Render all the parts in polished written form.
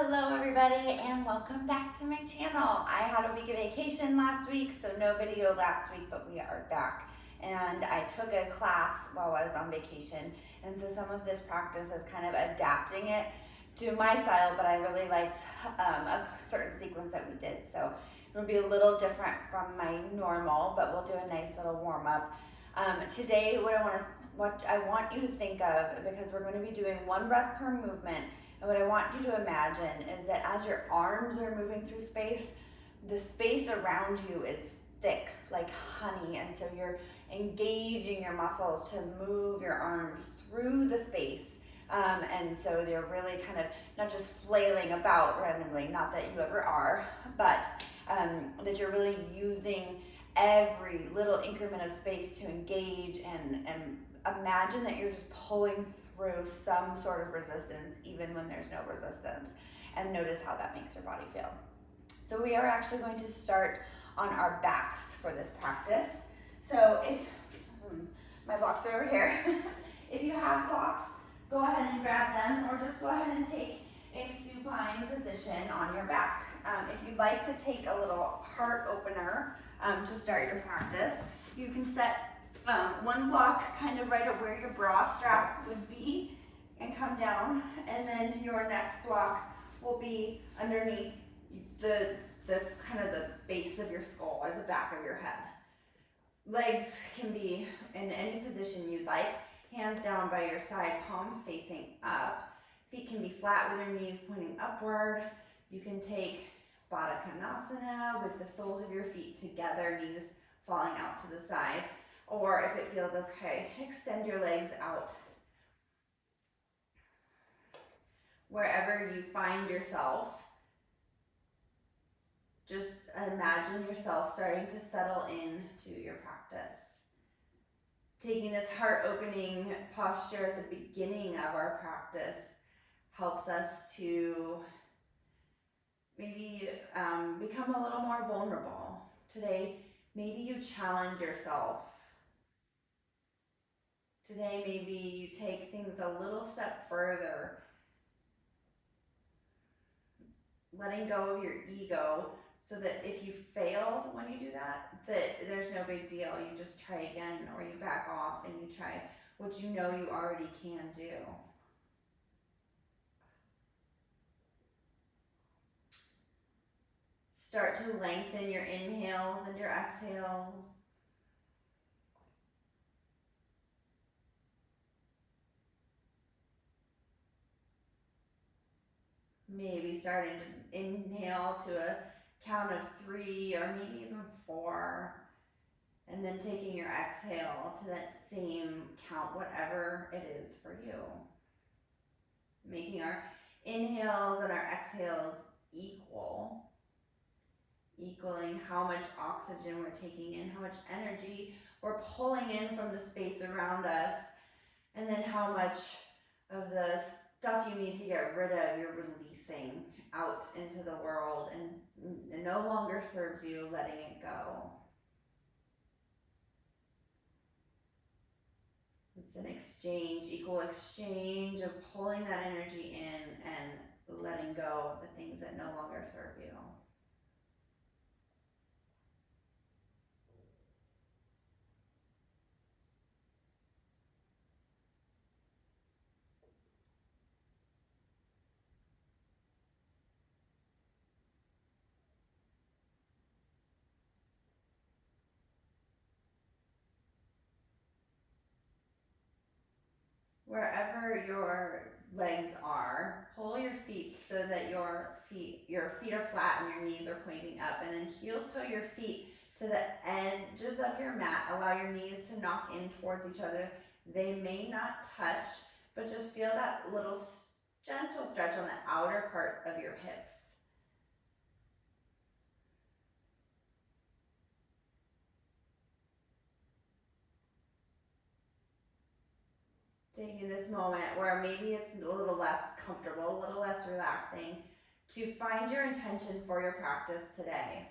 Hello everybody and welcome back to my channel. I had a week of vacation last week, so no video last week, but we are back. And I took a class while I was on vacation, and so some of this practice is kind of adapting it to my style, but I really liked a certain sequence that we did. So it'll be a little different from my normal, but we'll do a nice little warm up. Today what I want you to think of, because we're going to be doing one breath per movement, and what I want you to imagine is that as your arms are moving through space, the space around you is thick like honey, and so you're engaging your muscles to move your arms through the space. And so they're really kind of not just flailing about randomly, not that you ever are, but that you're really using every little increment of space to engage and imagine that you're just pulling through some sort of resistance even when there's no resistance, and notice how that makes your body feel. So we are actually going to start on our backs for this practice. So if my blocks are over here, if you have blocks, go ahead and grab them, or just go ahead and take a supine position on your back. If you'd like to take a little heart opener to start your practice, you can set one block kind of right at where your bra strap would be and come down, and then your next block will be underneath the kind of the base of your skull or the back of your head. Legs can be in any position you'd like, hands down by your side, palms facing up. Feet can be flat with your knees pointing upward. You can take Badakanasana with the soles of your feet together, knees falling out to the side. Or if it feels okay, extend your legs out. Wherever you find yourself, just imagine yourself starting to settle into your practice. Taking this heart opening posture at the beginning of our practice helps us to maybe become a little more vulnerable. Today, maybe you challenge yourself. Today, maybe you take things a little step further, letting go of your ego, so that if you fail when you do that, that there's no big deal. You just try again, or you back off and you try what you know you already can do. Start to lengthen your inhales and your exhales. Maybe starting to inhale to a count of 3 or maybe even 4, and then taking your exhale to that same count, whatever it is for you. Making our inhales and our exhales equaling how much oxygen we're taking in, how much energy we're pulling in from the space around us, and then how much of the stuff you need to get rid of you're releasing out into the world and no longer serves you, letting it go. It's an exchange, equal exchange of pulling that energy in and letting go of the things that no longer serve you. Wherever your legs are, pull your feet so that your feet are flat and your knees are pointing up, and then heel toe your feet to the edges of your mat. Allow your knees to knock in towards each other. They may not touch, but just feel that little gentle stretch on the outer part of your hips. Taking this moment where maybe it's a little less comfortable, a little less relaxing, to find your intention for your practice today.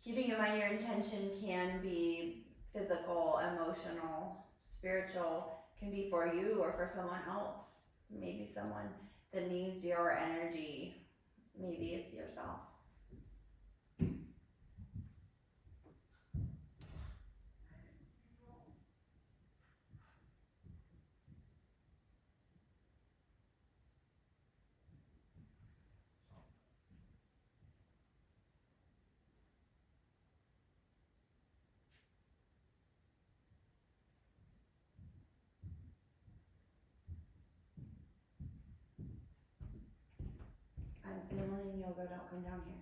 Keeping in mind your intention can be physical, emotional, spiritual, can be for you or for someone else, maybe someone that needs your energy. Maybe it's yourself. I'm family in yoga, don't come down here.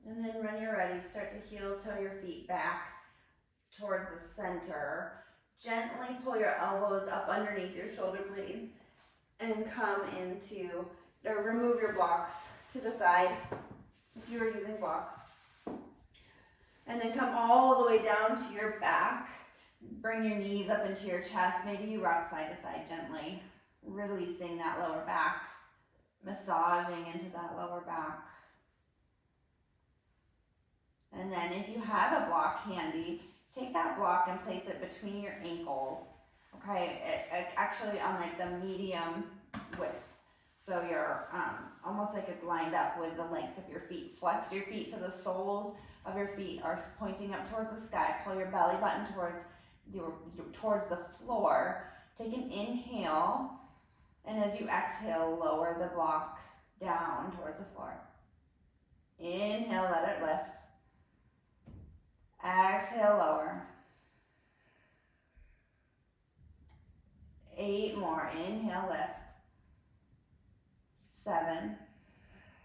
And then when you're ready, start to heel toe your feet back towards the center. Gently pull your elbows up underneath your shoulder blades and come into, or remove your blocks to the side if you are using blocks. And then come all the way down to your back. Bring your knees up into your chest. Maybe you rock side to side gently, releasing that lower back, massaging into that lower back. And then if you have a block handy, take that block and place it between your ankles. Okay, actually on like the medium width. So you're almost like it's lined up with the length of your feet. Flex your feet so the soles of your feet are pointing up towards the sky. Pull your belly button towards the floor. Take an inhale, and as you exhale, lower the block down towards the floor. Inhale, let it lift. Exhale, lower. 8 more. Inhale, lift. 7.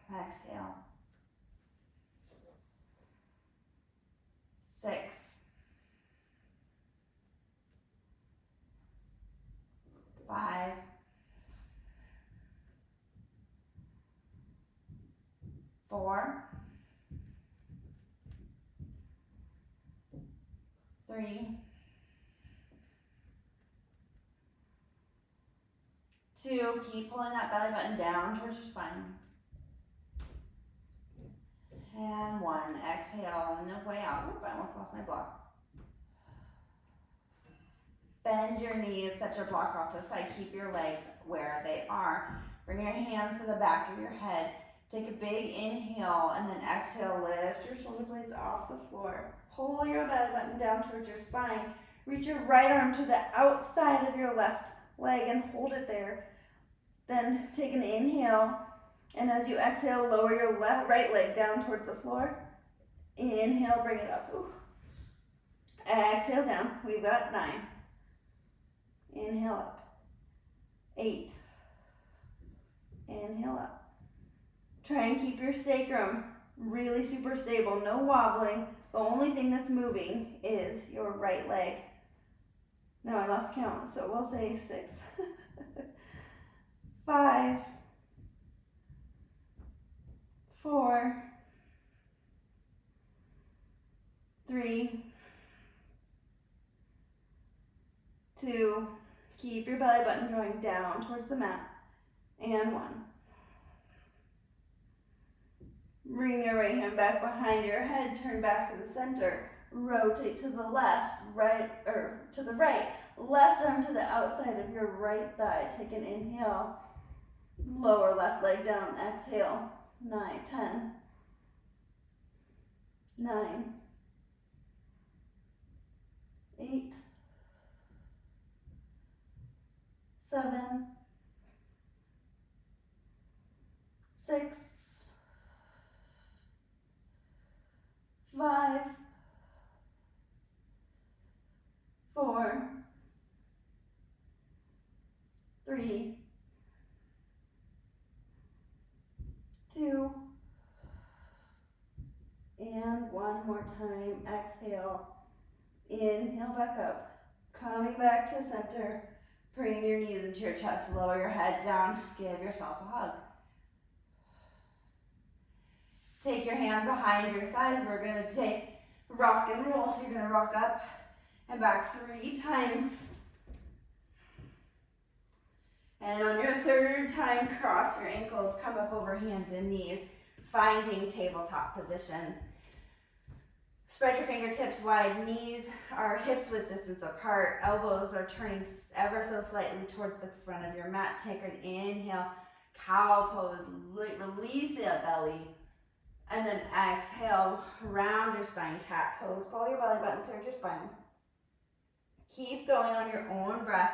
Exhale. 6. 5. 4. 3. 2. Keep pulling that belly button down towards your spine. And 1. Exhale on the way out. Oop, I almost lost my block. Bend your knees, set your block off to the side. Keep your legs where they are. Bring your hands to the back of your head. Take a big inhale and then exhale. Lift your shoulder blades off the floor. Pull your belly button down towards your spine. Reach your right arm to the outside of your left leg and hold it there. Then take an inhale, and as you exhale, lower your right leg down towards the floor. Inhale, bring it up. Ooh. Exhale down. We've got 9. Inhale up. 8. Inhale up. Try and keep your sacrum really super stable. No wobbling. The only thing that's moving is your right leg. Now I lost count, so we'll say 6. 5. 4. 3. 2. Keep your belly button going down towards the mat. And 1. Bring your right hand back behind your head, turn back to the center. Rotate to the left, right, or to the right. Left arm to the outside of your right thigh. Take an inhale. Lower left leg down. Exhale. 9, 10. 9. 8. 7. 6. 5. 4. 3. 2. And 1 more time. Exhale. Inhale back up. Coming back to center. Bring your knees into your chest. Lower your head down. Give yourself a hug. Take your hands behind your thighs. We're going to take rock and roll. So you're going to rock up and back 3 times. And on your 3rd time, cross your ankles. Come up over hands and knees, finding tabletop position. Spread your fingertips wide, knees are hips width distance apart, elbows are turning ever so slightly towards the front of your mat. Take an inhale, cow pose, release the belly, and then exhale, round your spine, cat pose. Pull your belly button towards your spine. Keep going on your own breath.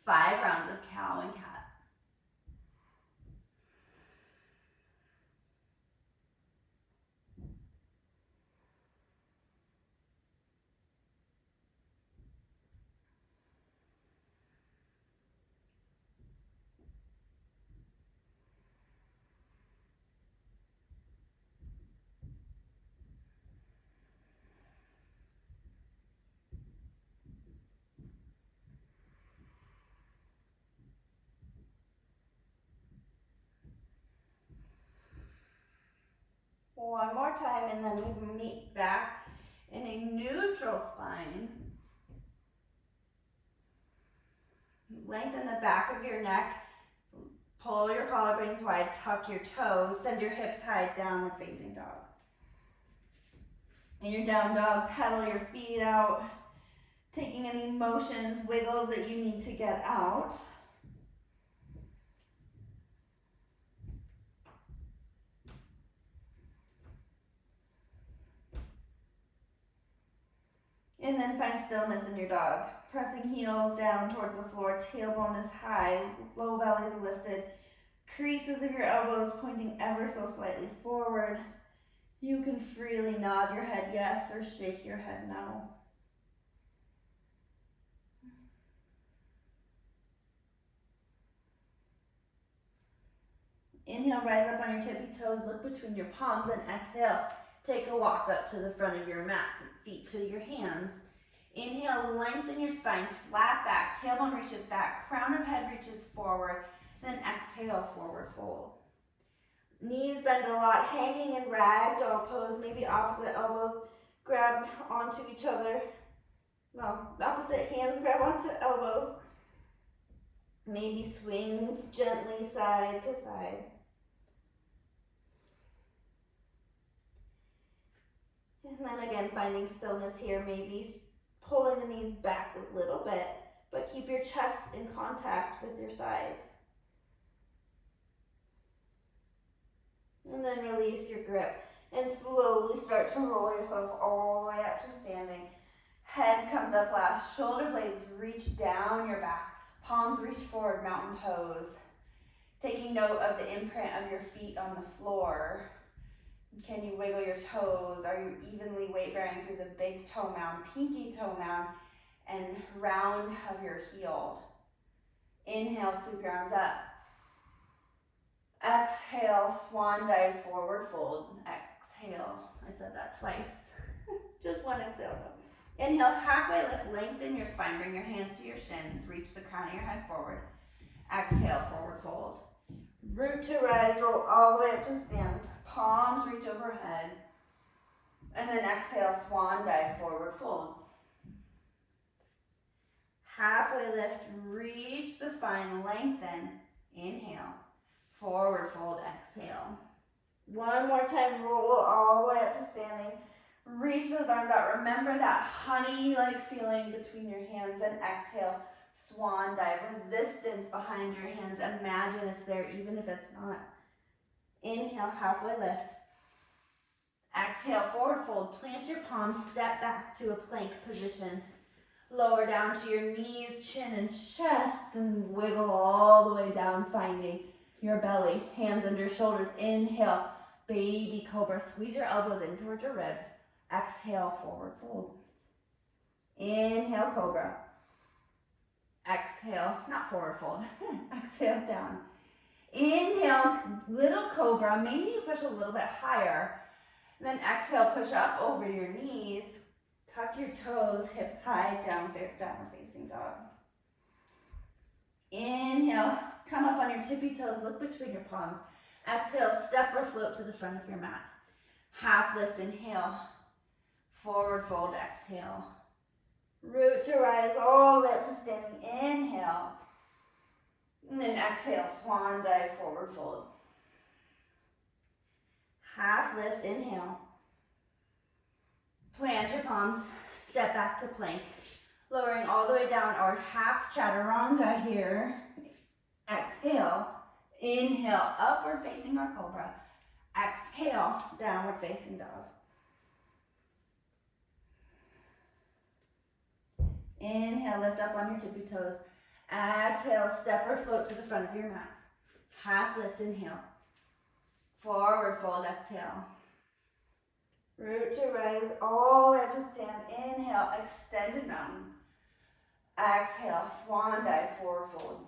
5 rounds of cow and cat. One more time, and then we meet back in a neutral spine. Lengthen the back of your neck. Pull your collarbones wide, tuck your toes, send your hips high, downward facing dog. In your down dog, pedal your feet out, taking any motions, wiggles that you need to get out. And then find stillness in your dog. Pressing heels down towards the floor, tailbone is high, low belly is lifted, creases of your elbows pointing ever so slightly forward. You can freely nod your head yes or shake your head no. Inhale, rise up on your tippy toes, look between your palms, and exhale, take a walk up to the front of your mat, feet to your hands. Inhale, lengthen your spine, flat back, tailbone reaches back, crown of head reaches forward, then exhale, forward fold. Knees bend a lot, hanging in ragdoll pose, maybe opposite elbows grab onto each other. No, opposite hands grab onto elbows. Maybe swing gently side to side. And then again, finding stillness here, maybe pulling the knees back a little bit, but keep your chest in contact with your thighs. And then release your grip and slowly start to roll yourself all the way up to standing. Head comes up last, shoulder blades reach down your back, palms reach forward, mountain pose. Taking note of the imprint of your feet on the floor. Can you wiggle your toes? Are you evenly weight bearing through the big toe mound, pinky toe mound, and round of your heel? Inhale, sweep your arms up. Exhale, swan dive, forward fold. Exhale, I said that twice. Just one exhale though. Inhale, halfway lift, lengthen your spine, bring your hands to your shins, reach the crown of your head forward. Exhale, forward fold. Root to rise, roll all the way up to stand. Palms reach overhead. And then exhale, swan dive, forward fold. Halfway lift, reach the spine, lengthen. Inhale, forward fold, exhale. One more time, roll all the way up to standing. Reach those arms out. Remember that honey-like feeling between your hands, and exhale, swan dive. Resistance behind your hands. Imagine it's there even if it's not. Inhale, halfway lift. Exhale, forward fold. Plant your palms, step back to a plank position. Lower down to your knees, chin and chest, and wiggle all the way down, finding your belly. Hands under shoulders. Inhale, baby cobra. Squeeze your elbows in towards your ribs. Exhale, forward fold. Inhale, cobra. Exhale, not forward fold. Exhale, down. Inhale, little cobra. Maybe you push a little bit higher. Then exhale, push up over your knees. Tuck your toes, hips high, downward facing dog. Inhale, come up on your tippy toes, look between your palms. Exhale, step or float to the front of your mat. Half lift, inhale. Forward fold, exhale. Root to rise all the way up to standing. Inhale. And then exhale, swan dive, forward fold. Half lift, inhale. Plant your palms, step back to plank. Lowering all the way down, our half chaturanga here. Exhale, inhale, upward facing our cobra. Exhale, downward facing dog. Inhale, lift up on your tippy toes. Exhale, step or float to the front of your mat. Half lift, inhale. Forward fold, exhale. Root to rise, all the way up to stand. Inhale, extended mountain. Exhale, swan dive, forward fold.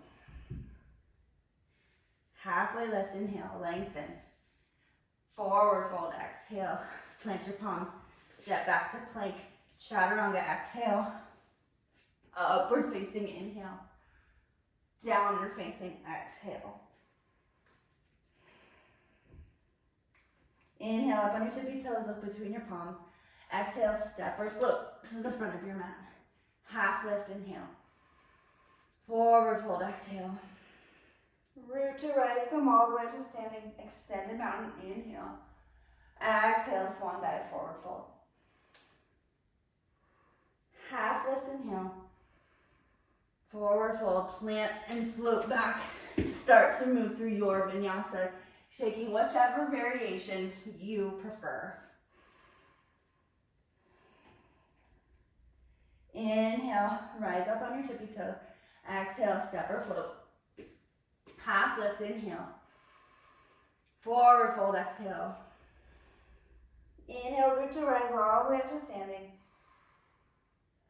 Halfway lift, inhale, lengthen. Forward fold, exhale. Plant your palms, step back to plank. Chaturanga, exhale. Upward facing, inhale. Downward facing, exhale. Inhale, up on your tippy toes, look between your palms. Exhale, step or float to the front of your mat. Half lift, inhale. Forward fold, exhale. Root to rise, come all the way to standing. Extended mountain, inhale. Exhale, swan dive, forward fold. Half lift, inhale. Forward fold, plant and float back. Start to move through your vinyasa, taking whichever variation you prefer. Inhale, rise up on your tippy toes. Exhale, step or float. Half lift, inhale. Forward fold, exhale. Inhale, root to rise all the way up to standing.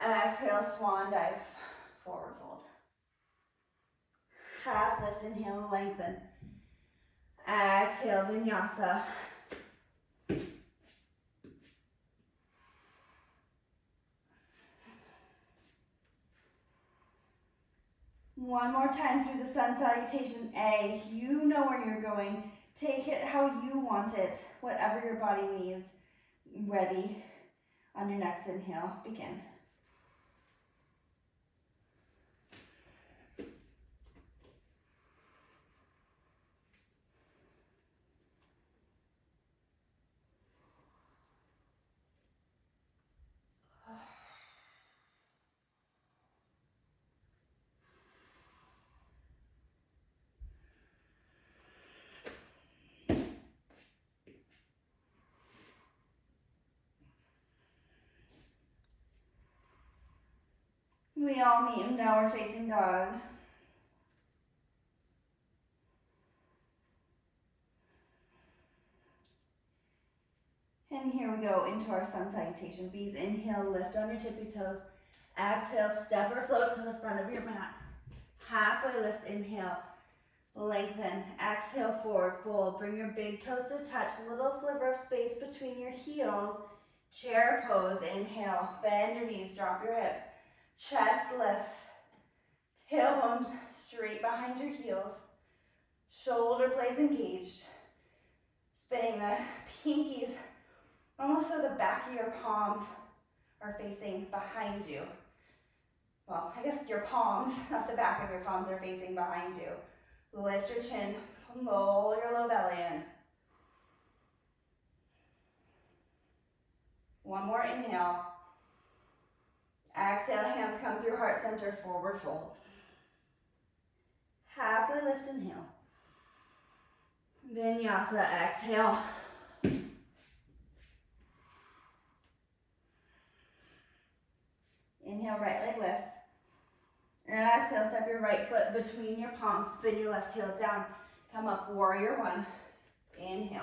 Exhale, swan dive, forward fold. Half lift, inhale, lengthen. Exhale, vinyasa. One more time through the sun salutation A. You know where you're going. Take it how you want it, whatever your body needs. Ready. On your next inhale, begin. We all meet in downward facing dog. And here we go into our sun salutation. B's, inhale, lift on your tippy toes. Exhale, step or float to the front of your mat. Halfway lift, inhale, lengthen. Exhale, forward fold. Bring your big toes to touch, little sliver of space between your heels. Chair pose, inhale, bend your knees, drop your hips. Chest lifts, tailbones straight behind your heels, shoulder blades engaged, spinning the pinkies almost so the back of your palms are facing behind you. Well, I guess your palms, not the back of your palms, are facing behind you. Lift your chin, roll your low belly in. One more inhale. Exhale, hands come through heart center, forward fold. Halfway lift, inhale. Vinyasa, exhale. Inhale, right leg lifts. And exhale, step your right foot between your palms, spin your left heel down. Come up, warrior one. Inhale.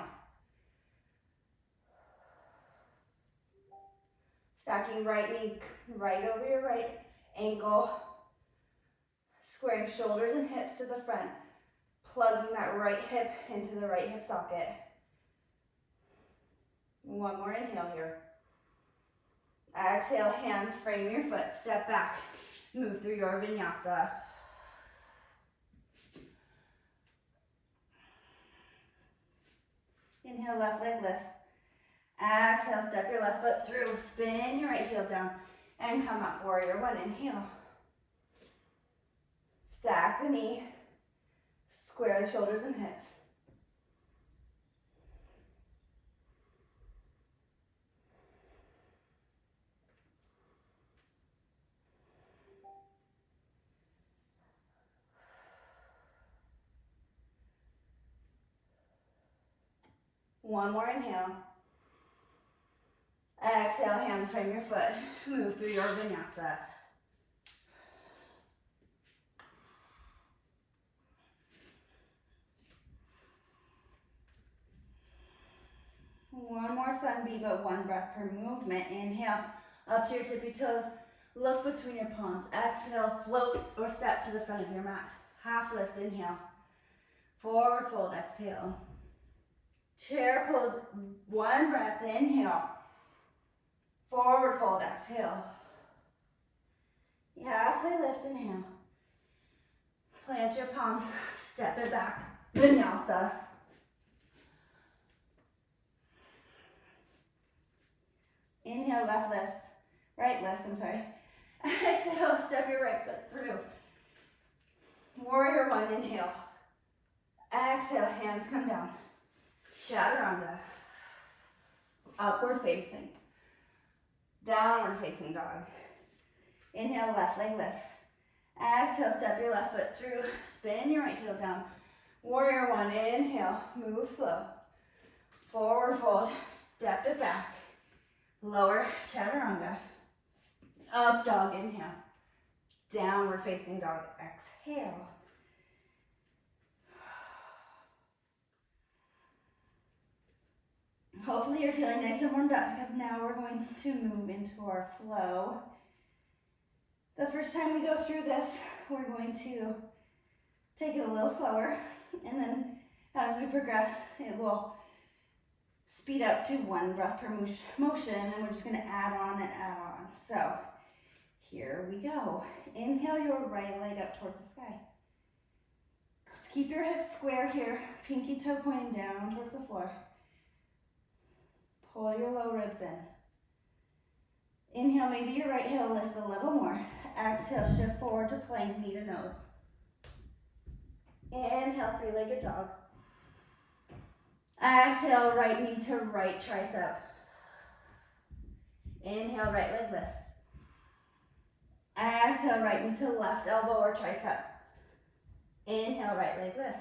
Stacking right knee right over your right ankle. Squaring shoulders and hips to the front. Plugging that right hip into the right hip socket. One more inhale here. Exhale, hands frame your foot, step back. Move through your vinyasa. Inhale, left leg lifts. Exhale, step your left foot through, spin your right heel down, and come up, warrior one, inhale. Stack the knee, square the shoulders and hips. One more inhale. Exhale, hands frame your foot. Move through your vinyasa. One more sun B, but one breath per movement. Inhale, up to your tippy toes. Look between your palms. Exhale, float or step to the front of your mat. Half lift, inhale. Forward fold, exhale. Chair pose, one breath, inhale. Forward fold, exhale. Halfway lift, inhale. Plant your palms, step it back, vinyasa. Inhale, left lift, right lift, I'm sorry. Exhale, step your right foot through. Warrior one, inhale. Exhale, hands come down. Chaturanga. Upward facing. Downward facing dog. Inhale, left leg lift. Exhale, step your left foot through. Spin your right heel down. Warrior one, inhale. Move slow. Forward fold. Step it back. Lower chaturanga. Up dog, inhale. Downward facing dog, exhale. Hopefully you're feeling nice and warmed up because now we're going to move into our flow. The first time we go through this, we're going to take it a little slower, and then as we progress, it will speed up to one breath per motion, and we're just going to add on and add on. So here we go. Inhale your right leg up towards the sky. Just keep your hips square here, pinky toe pointing down towards the floor. Pull your low ribs in. Inhale, maybe your right heel lifts a little more. Exhale, shift forward to plank, knee to nose. Inhale, three-legged dog. Exhale, right knee to right tricep. Inhale, right leg lifts. Exhale, right knee to left elbow or tricep. Inhale, right leg lifts.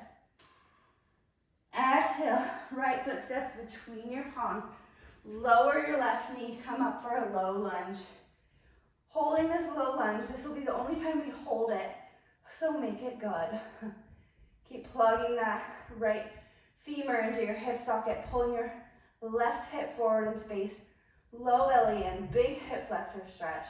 Exhale, right foot steps between your palms. Lower your left knee, come up for a low lunge. Holding this low lunge, this will be the only time we hold it, so make it good. Keep plugging that right femur into your hip socket, pulling your left hip forward in space. Low belly in, big hip flexor stretch.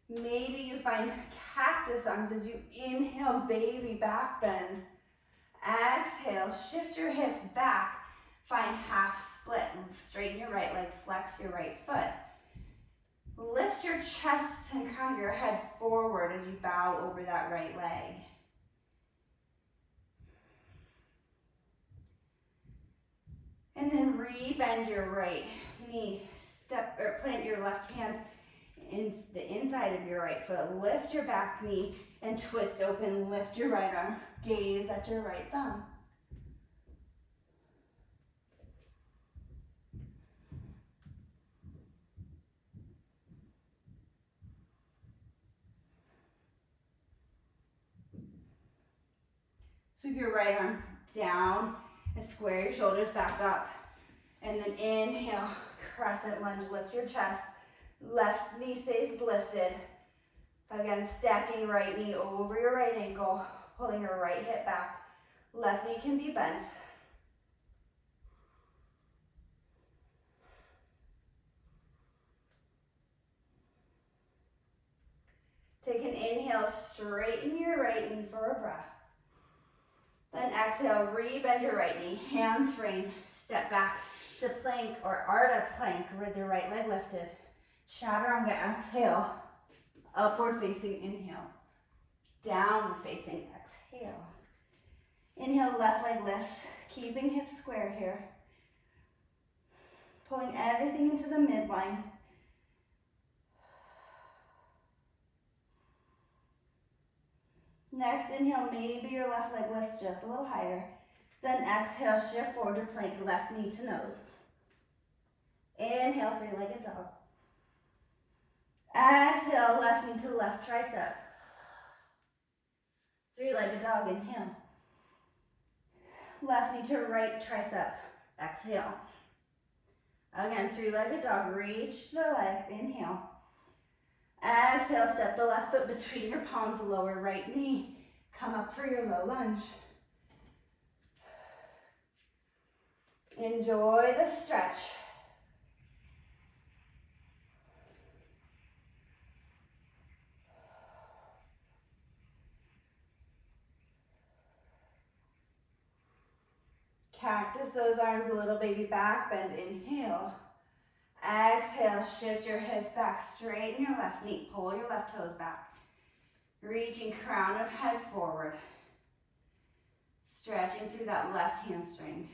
Maybe you find cactus arms as you inhale, baby back bend. Exhale, shift your hips back. Find half split. Straighten your right leg, flex your right foot. Lift your chest and crown your head forward as you bow over that right leg. And then re-bend your right knee. Step or plant your left hand in the inside of your right foot. Lift your back knee and twist open. Lift your right arm. Gaze at your right thumb. Sweep your right arm down and square your shoulders back up. And then inhale, crescent lunge, lift your chest. Left knee stays lifted. Again, stacking right knee over your right ankle, pulling your right hip back. Left knee can be bent. Take an inhale, straighten your right knee for a breath. Then exhale, re-bend your right knee, hands frame, step back to plank or Ardha plank with your right leg lifted. Chaturanga, exhale, upward facing inhale, downward facing exhale. Inhale, left leg lifts, keeping hips square here. Pulling everything into the midline. Next, inhale, maybe your left leg lifts just a little higher. Then exhale, shift forward to plank, left knee to nose. Inhale, three-legged dog. Exhale, left knee to left tricep. Three-legged dog, inhale. left knee to right tricep. Exhale. Again, three-legged dog. Reach the leg. Inhale. Exhale, step the left foot between your palms, lower right knee. Come up for your low lunge. Enjoy the stretch. Cactus those arms, a little baby back bend. Inhale. Exhale, shift your hips back, straighten your left knee, pull your left toes back. Reaching crown of head forward. Stretching through that left hamstring.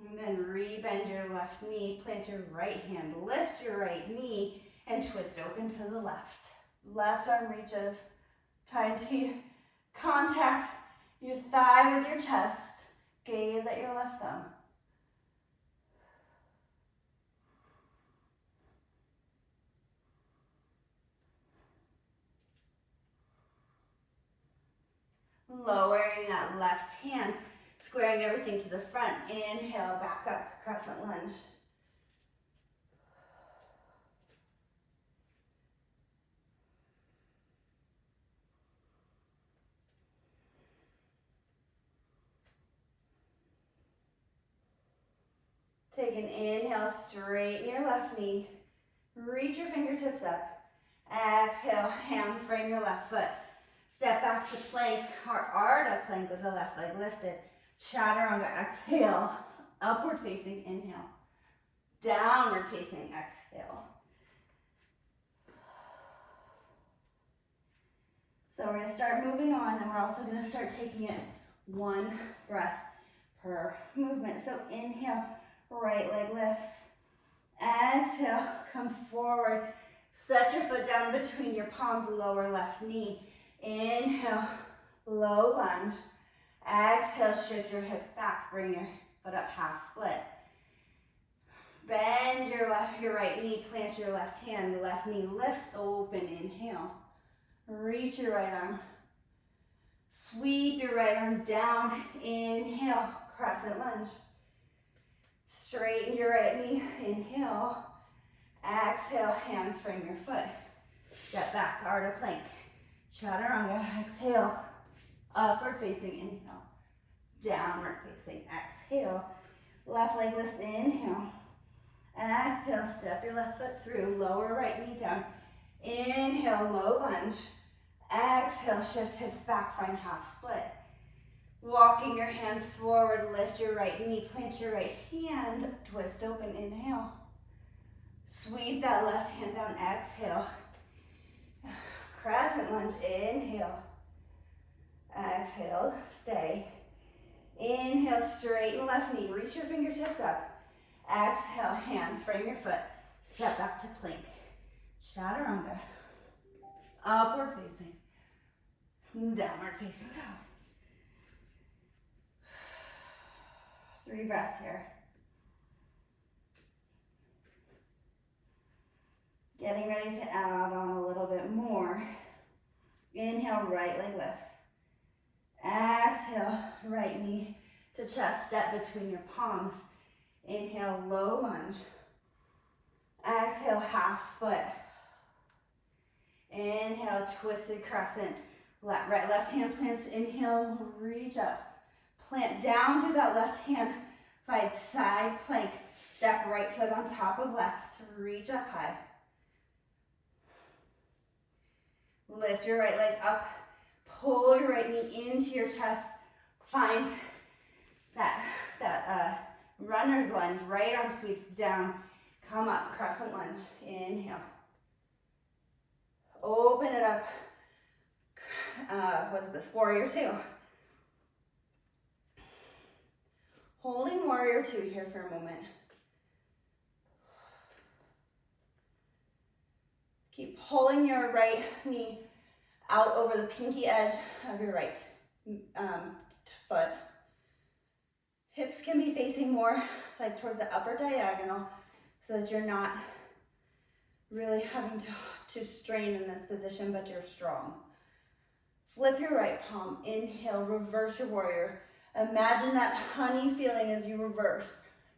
And then rebend your left knee, plant your right hand, lift your right knee, and twist open to the left. Left arm reaches, trying to contact your thigh with your chest. Gaze at your left thumb. Lowering that left hand, squaring everything to the front. Inhale, back up, crescent lunge. Take an inhale, straighten your left knee. Reach your fingertips up. Exhale, hands frame your left foot. Step back to plank or Ardha plank with the left leg lifted. Chaturanga, exhale. Upward facing, inhale. Downward facing, exhale. So we're going to start moving on, and we're also going to start taking it one breath per movement. So inhale, right leg lifts. Exhale, come forward. Set your foot down between your palms, lower left knee. Inhale, low lunge. Exhale, shift your hips back. Bring your foot up, half split. Bend your right knee, plant your left hand. Left knee lifts, open, inhale. Reach your right arm. Sweep your right arm down. Inhale, crescent lunge. Straighten your right knee. Inhale. Exhale, hands frame your foot. Step back, Ardha plank. Chaturanga, exhale. Upward facing, inhale. Downward facing, exhale. Left leg lifts, inhale. Exhale, step your left foot through. Lower right knee down. Inhale, low lunge. Exhale, shift hips back, find half split. Walking your hands forward, lift your right knee, plant your right hand, twist open, inhale. Sweep that left hand down, exhale. Crescent lunge, inhale. Exhale, stay. Inhale, straighten left knee, reach your fingertips up. Exhale, hands frame your foot. Step back to plank. Chaturanga. Upward facing. Downward facing dog. 3 breaths here. Getting ready to add on a little bit more. Inhale, right leg lifts. Exhale, right knee to chest, step between your palms. Inhale, low lunge. Exhale, half split. Inhale, twisted crescent. Left hand plants, inhale, reach up. Plant down through that left hand. Find side plank. Step right foot on top of left. Reach up high. Lift your right leg up. Pull your right knee into your chest. Find that runner's lunge. Right arm sweeps down. Come up, crescent lunge. Inhale. Open it up. What is this? Warrior 2. Holding warrior 2 here for a moment. Keep pulling your right knee out over the pinky edge of your right foot. Hips can be facing more like towards the upper diagonal so that you're not really having to strain in this position, but you're strong. Flip your right palm, inhale, reverse your warrior. Imagine that honey feeling as you reverse,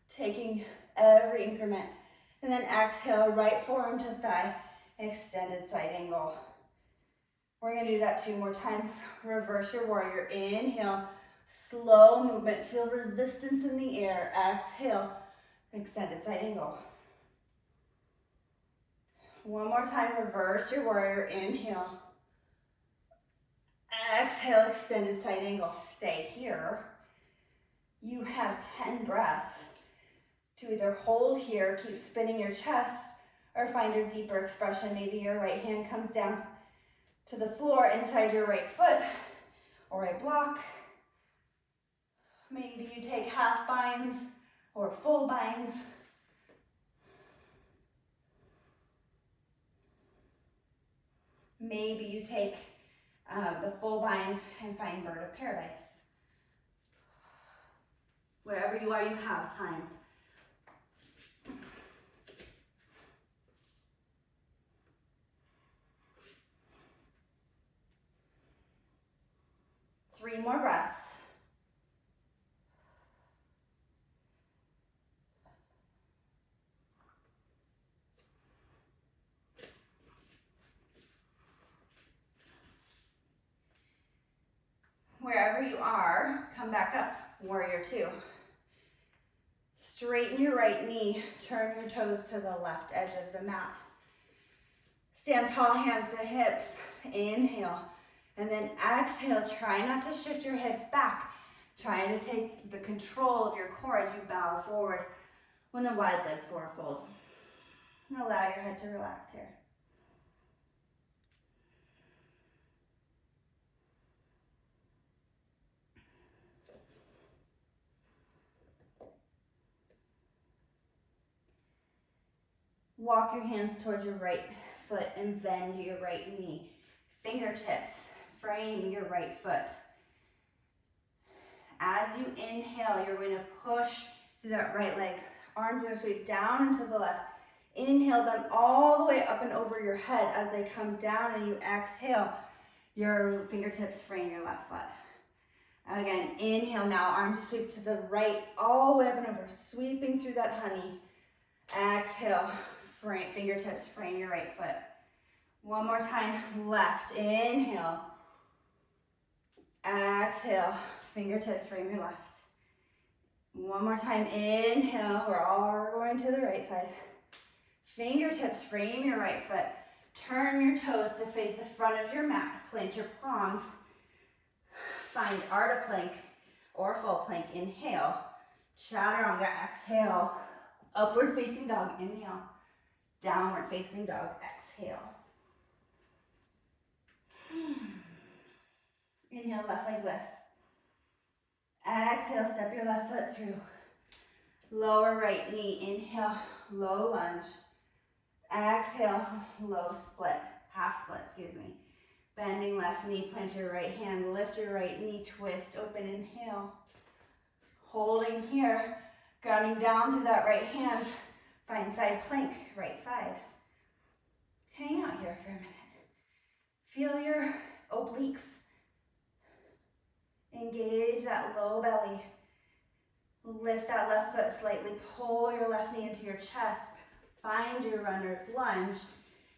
taking every increment. And then exhale, right forearm to thigh, extended side angle. We're gonna do that 2 more times. Reverse your warrior, inhale, slow movement, feel resistance in the air. Exhale, extended side angle. One more time, reverse your warrior, inhale. Exhale, extended side angle. Stay here. You have 10 breaths to either hold here, keep spinning your chest, or find your deeper expression. Maybe your right hand comes down to the floor inside your right foot or right block. Maybe you take half binds or full binds. Maybe you take the full bind and find bird of paradise. Wherever you are, you have time. Three more breaths. Wherever you are, come back up, warrior 2. Straighten your right knee, turn your toes to the left edge of the mat. Stand tall, hands to hips, inhale. And then exhale, try not to shift your hips back. Try to take the control of your core as you bow forward when a wide leg forward fold. And allow your head to relax here. Walk your hands towards your right foot and bend your right knee. Fingertips frame your right foot. As you inhale, you're going to push through that right leg. Arms are going to sweep down and to the left. Inhale them all the way up and over your head as they come down, and you exhale. Your fingertips frame your left foot. Again, inhale now, arms sweep to the right, all the way up and over, sweeping through that honey. Exhale, fingertips frame your right foot. One more time, left, inhale. Exhale, fingertips frame your left. One more time, inhale, we're all going to the right side. Fingertips frame your right foot. Turn your toes to face the front of your mat. Plant your palms. Find Ardha plank or full plank. Inhale. Chaturanga. Exhale. Upward facing dog. Inhale. Downward facing dog. Exhale. Inhale, left leg lifts. Exhale, step your left foot through. Lower right knee. Inhale, low lunge. Exhale, low split, half split, excuse me. Bending left knee, plant your right hand, lift your right knee, twist, open, inhale. Holding here, grounding down through that right hand. Find side plank, right side. Hang out here for a minute. Feel your obliques. Engage that low belly. Lift that left foot slightly, pull your left knee into your chest. Find your runner's lunge,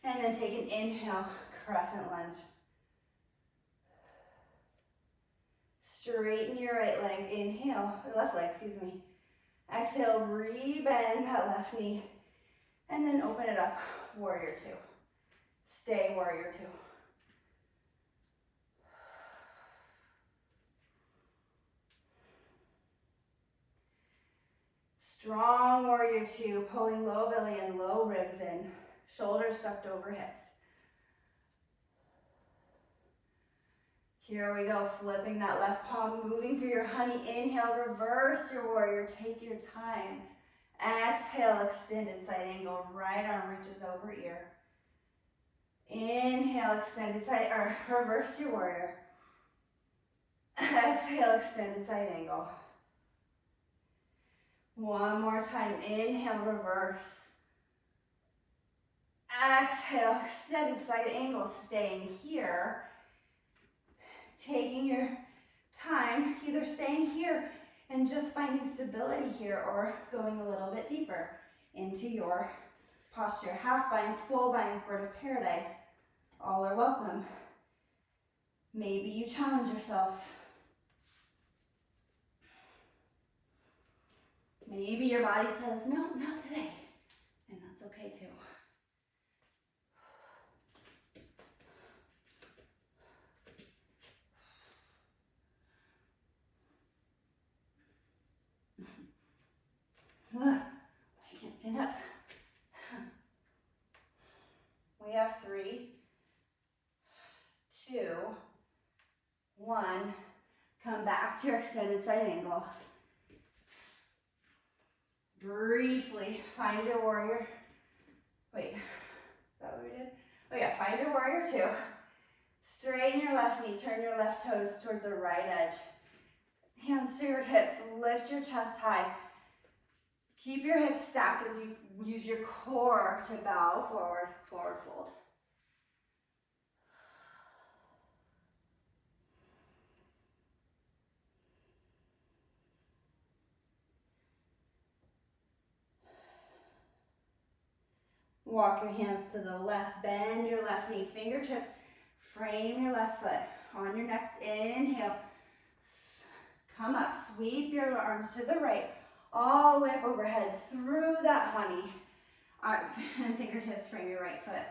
and then take an inhale, crescent lunge. Straighten your right leg, inhale, or left leg, excuse me. Exhale, rebend that left knee, and then open it up, warrior 2. Stay, warrior 2. Strong warrior 2, pulling low belly and low ribs in, shoulders tucked over hips. Here we go, flipping that left palm, moving through your honey. Inhale, reverse your warrior, take your time. Exhale, extended side angle, right arm reaches over ear. Inhale, extended side, or reverse your warrior. Exhale, extended side angle. One more time. Inhale, reverse. Exhale, extended side angle, staying here. Taking your time, either staying here and just finding stability here or going a little bit deeper into your posture. Half binds, full binds, bird of paradise. All are welcome. Maybe you challenge yourself. Maybe your body says, no, not today. And that's okay too. I can't stand up. We have 3, 2, 1. Come back to your extended side angle. Briefly find your warrior. Wait, is that what we did? Oh yeah, find your warrior 2. Straighten your left knee, turn your left toes towards the right edge. Hands to your hips, lift your chest high. Keep your hips stacked as you use your core to bow forward, forward fold. Walk your hands to the left, bend your left knee, fingertips, frame your left foot. On your next inhale, come up, sweep your arms to the right, all the way up overhead through that honey. And fingertips, frame your right foot.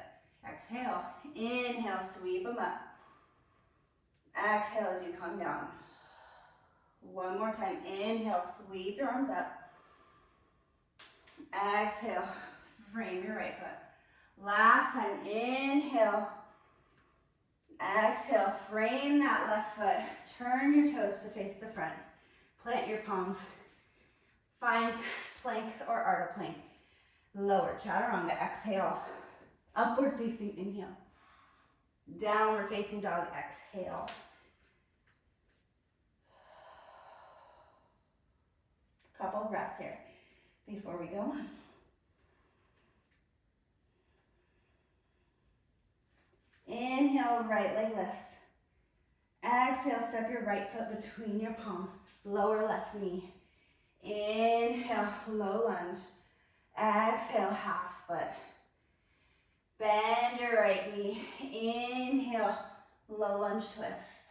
Exhale, inhale, sweep them up. Exhale as you come down. One more time, inhale, sweep your arms up. Exhale, frame your right foot. Last time, inhale. Exhale, frame that left foot. Turn your toes to face the front. Plant your palms. Find plank or Ardha plank. Lower chaturanga, exhale. Upward facing inhale. Downward facing dog, exhale. Couple breaths here before we go on. Inhale, right leg lifts. Exhale, step your right foot between your palms. Lower left knee. Inhale, low lunge. Exhale, half split. Bend your right knee. Inhale, low lunge twist.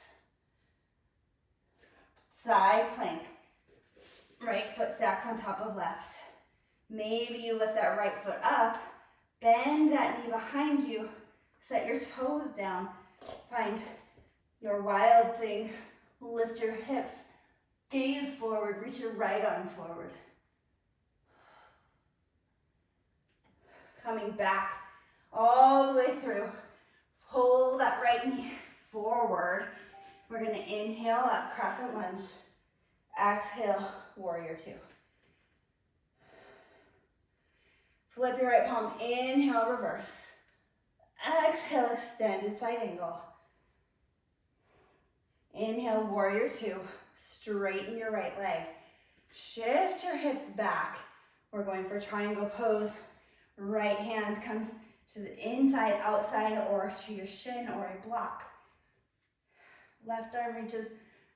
Side plank. Right foot stacks on top of left. Maybe you lift that right foot up. Bend that knee behind you. Set your toes down. Find your wild thing. Lift your hips. Gaze forward. Reach your right arm forward. Coming back all the way through. Pull that right knee forward. We're going to inhale up, crescent lunge. Exhale, warrior 2. Flip your right palm. Inhale, reverse. Exhale, extended side angle. Inhale, warrior 2. Straighten your right leg. Shift your hips back. We're going for triangle pose. Right hand comes to the inside, outside, or to your shin or a block. Left arm reaches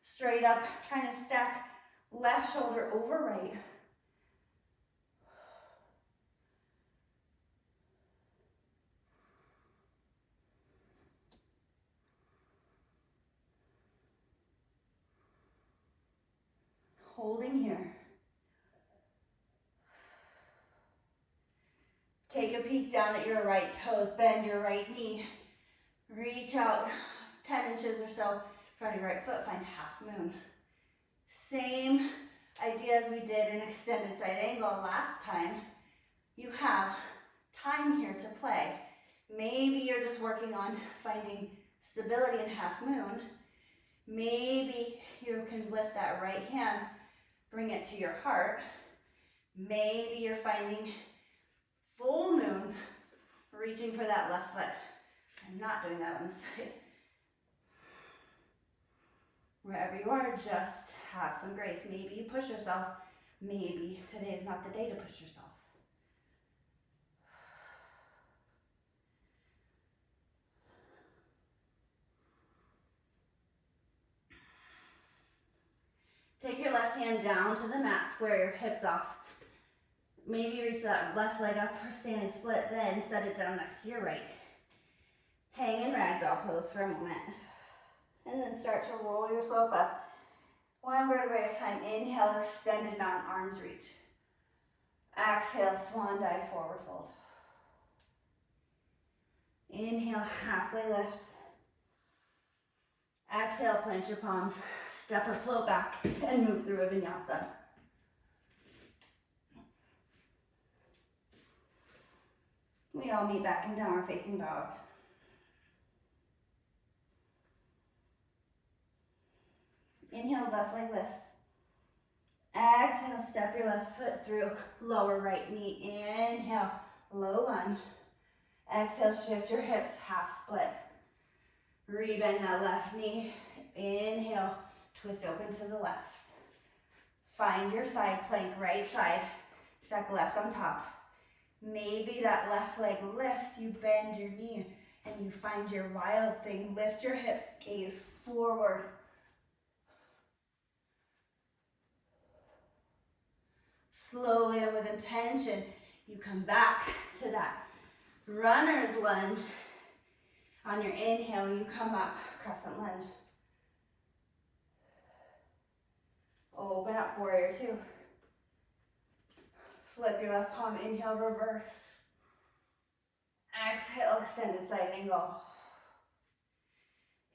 straight up, trying to stack left shoulder over right. Holding here. Take a peek down at your right toes, bend your right knee. Reach out 10 inches or so in front of your right foot, find half moon. Same idea as we did in extended side angle last time. You have time here to play. Maybe you're just working on finding stability in half moon. Maybe you can lift that right hand, bring it to your heart. Maybe you're finding full moon, reaching for that left foot. I'm not doing that on this side. Wherever you are, just have some grace. Maybe you push yourself maybe today is not the day to push yourself. Take your left hand down to the mat, square your hips off. Maybe reach that left leg up for standing split, then set it down next to your right. Hang in ragdoll pose for a moment. And then start to roll yourself up. One vertebrae at a time. Inhale, extended mountain arms reach. Exhale, swan dive, forward fold. Inhale, halfway lift. Exhale, plant your palms. Step or float back and move through a vinyasa. We all meet back in downward facing dog. Inhale, left leg lifts. Exhale, step your left foot through, lower right knee. Inhale, low lunge. Exhale, shift your hips, half split. Rebend that left knee. Inhale, twist open to the left. Find your side plank, right side. Stack left on top. Maybe that left leg lifts, you bend your knee, and you find your wild thing. Lift your hips, gaze forward. Slowly and with intention, you come back to that runner's lunge. On your inhale, you come up, crescent lunge. Open up, warrior two. Flip your left palm, inhale, reverse. Exhale, extended side angle.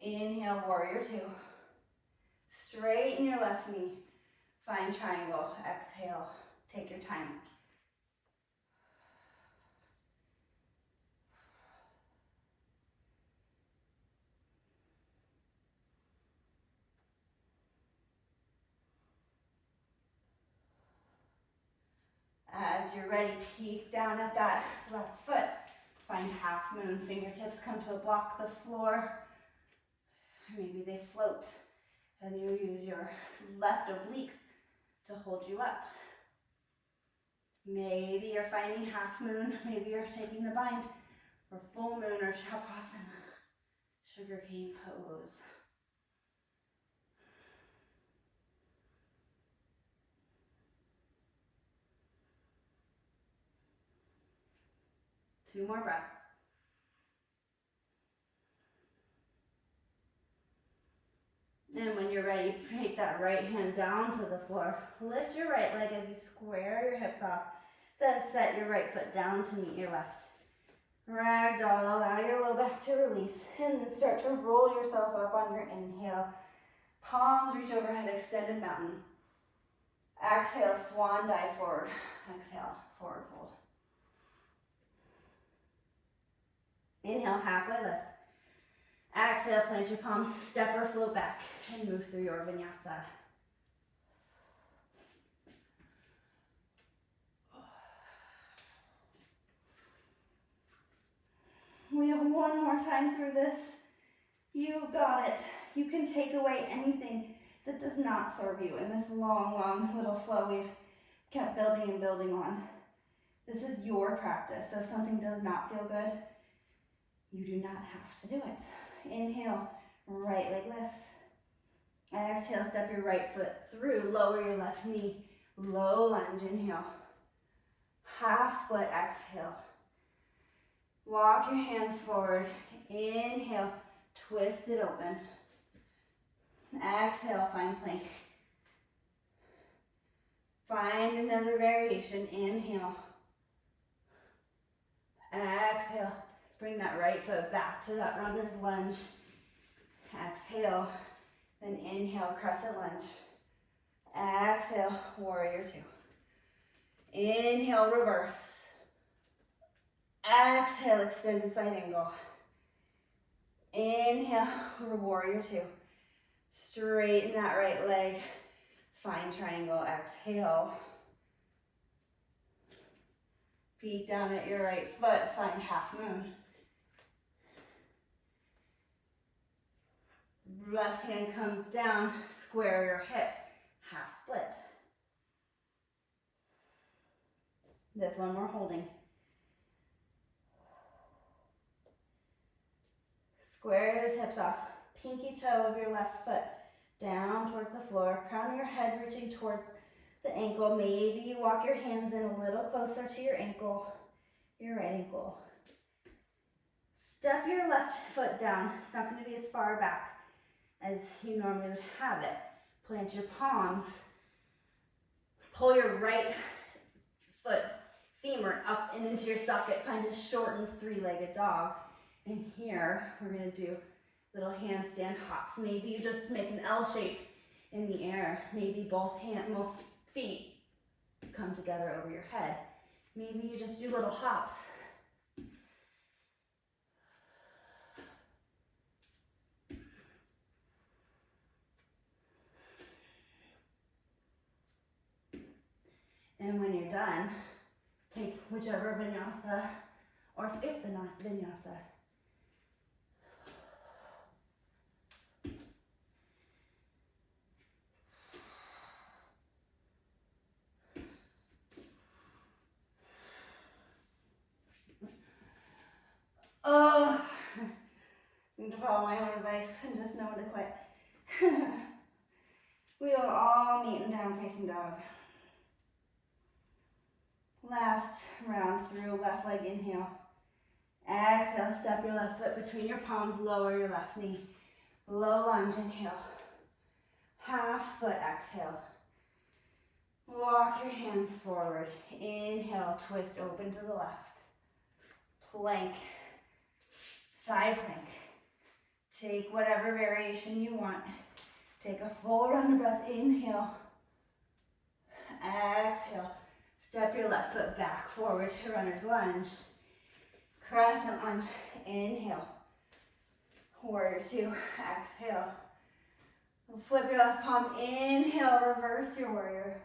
Inhale, warrior two. Straighten your left knee. Find triangle, exhale. Take your time. As you're ready, peek down at that left foot. Find half moon. Fingertips come to a block the floor. Maybe they float. And you use your left obliques to hold you up. Maybe you're finding half moon. Maybe you're taking the bind for full moon or Shavasana. Sugar cane pose. Two more breaths. And when you're ready, take that right hand down to the floor. Lift your right leg as you square your hips off. Then set your right foot down to meet your left. Ragdoll, allow your low back to release. And then start to roll yourself up on your inhale. Palms reach overhead, extended mountain. Exhale, swan dive forward. Exhale, forward fold. Inhale, halfway lift. Exhale, plant your palms, step or float back, and move through your vinyasa. We have one more time through this. You got it. You can take away anything that does not serve you in this long, long little flow we've kept building and building on. This is your practice, so if something does not feel good, you do not have to do it. Inhale, right leg lifts. Exhale, step your right foot through, lower your left knee, low lunge, inhale. Half split, exhale. Walk your hands forward, inhale, twist it open. Exhale, find plank. Find another variation, inhale. Exhale. Bring that right foot back to that runner's lunge. Exhale, then inhale, crescent lunge. Exhale, warrior two. Inhale, reverse. Exhale, extended side angle. Inhale, warrior two. Straighten that right leg. Find triangle, exhale. Peek down at your right foot, find half moon. Left hand comes down, square your hips, half split. This one we're holding. Square your hips off. Pinky toe of your left foot down towards the floor. Crown of your head reaching towards the ankle. Maybe you walk your hands in a little closer to your ankle, your right ankle. Step your left foot down. It's not going to be as far back as you normally would have it. Plant your palms. Pull your right foot, femur up and into your socket. Find a shortened three-legged dog. And here, we're going to do little handstand hops. Maybe you just make an L shape in the air. Maybe both feet come together over your head. Maybe you just do little hops. And when you're done, take whichever vinyasa or skip the vinyasa. Oh, I need to follow my own advice and just know when to quit. We will all meet in down facing dog. Last round through, left leg inhale. Exhale, step your left foot between your palms, lower your left knee. Low lunge, inhale. Half split, exhale. Walk your hands forward. Inhale, twist open to the left. Plank, side plank. Take whatever variation you want. Take a full round of breath, inhale. Exhale. Step your left foot back forward to runner's lunge. Crescent lunge, inhale. Warrior two, exhale. Flip your left palm, inhale, reverse your warrior.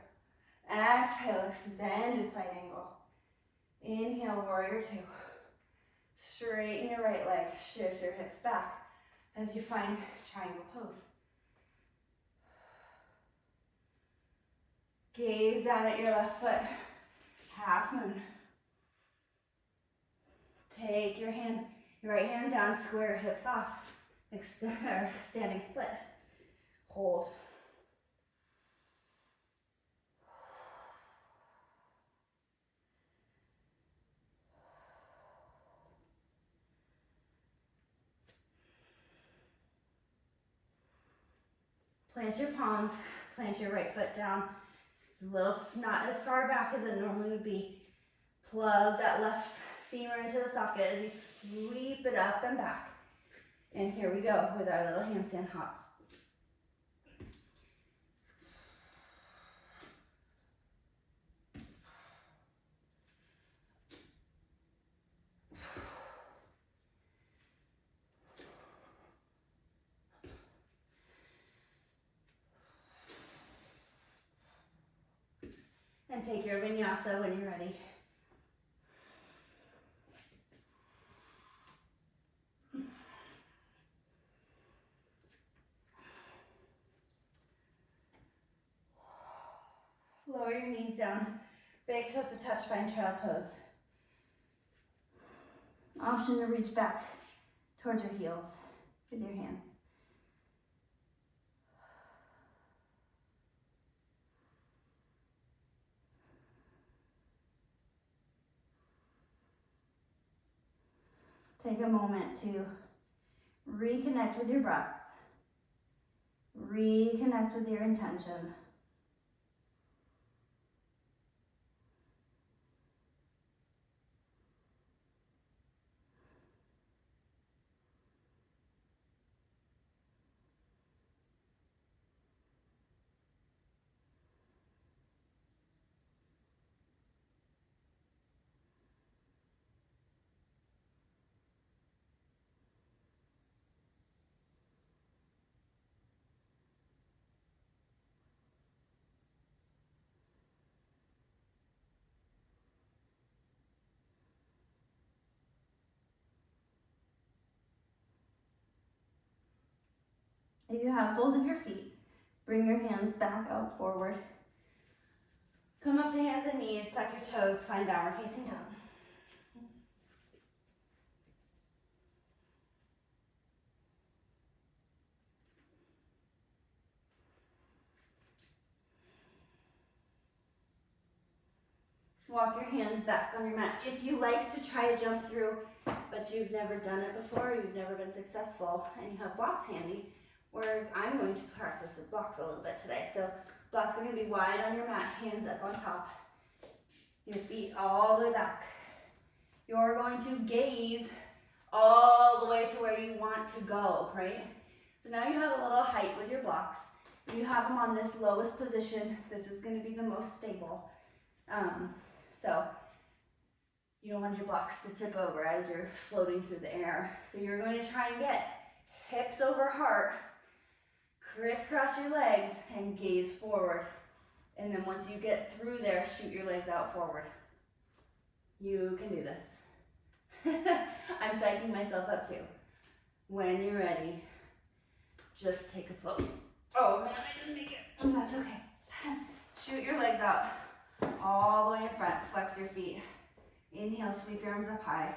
Exhale, extended side angle. Inhale, warrior two. Straighten your right leg, shift your hips back as you find triangle pose. Gaze down at your left foot, half moon. Take your right hand down, square hips off, standing split. Hold. Plant your palms, plant your right foot down. It's a little, not as far back as it normally would be. Plug that left femur into the socket as you sweep it up and back. And here we go with our little handstand hops. And take your vinyasa when you're ready. Lower your knees down, big toes to touch, find child pose. Option to reach back towards your heels with your hands. Take a moment to reconnect with your breath. Reconnect with your intention. If you have folded your feet, bring your hands back out forward. Come up to hands and knees, tuck your toes, find downward facing dog. Walk your hands back on your mat. If you like to try to jump through, but you've never done it before, you've never been successful, and you have blocks handy, I'm going to practice with blocks a little bit today. So blocks are going to be wide on your mat, hands up on top, your feet all the way back. You're going to gaze all the way to where you want to go, right? So now you have a little height with your blocks. You have them on this lowest position. This is going to be the most stable. So you don't want your blocks to tip over as you're floating through the air. So you're going to try and get hips over heart, crisscross your legs, and gaze forward. And then once you get through there, shoot your legs out forward. You can do this. I'm psyching myself up too. When you're ready, just take a float. Oh man, I didn't make it. That's okay. Shoot your legs out all the way in front. Flex your feet. Inhale, sweep your arms up high.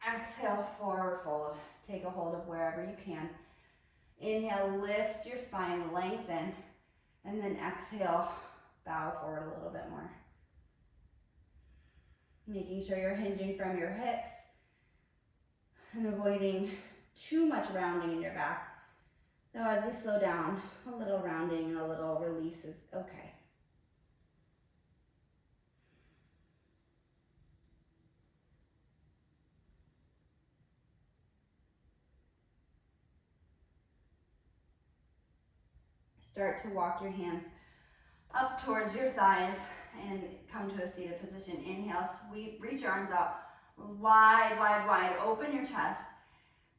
Exhale, forward fold. Take a hold of wherever you can. Inhale, lift your spine, lengthen. And then exhale, bow forward a little bit more. Making sure you're hinging from your hips and avoiding too much rounding in your back. Now as we slow down, a little rounding and a little release is okay. Start to walk your hands up towards your thighs and come to a seated position. Inhale, sweep, reach your arms out. Wide, wide, wide. Open your chest.